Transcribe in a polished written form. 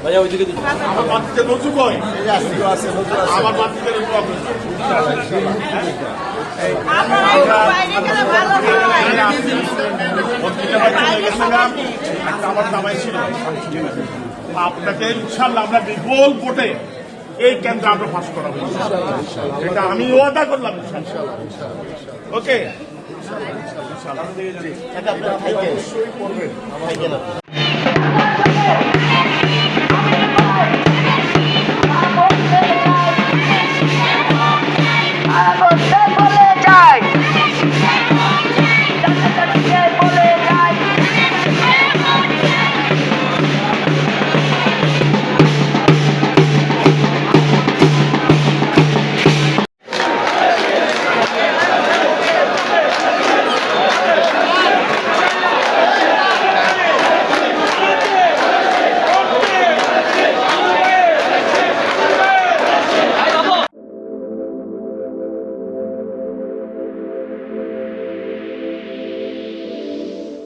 ভাইয়া ওইদিকে দিন। আমার বাচ্চা নজু কয় আমার বাচ্চাদের আমার জামাই ছিল আপনাকে ইনশাল্লাহ আমরা বিপুল ভোটে এই কেন্দ্র আমরা পাস করাবো এটা আমি ওয়াদা করলাম ওকে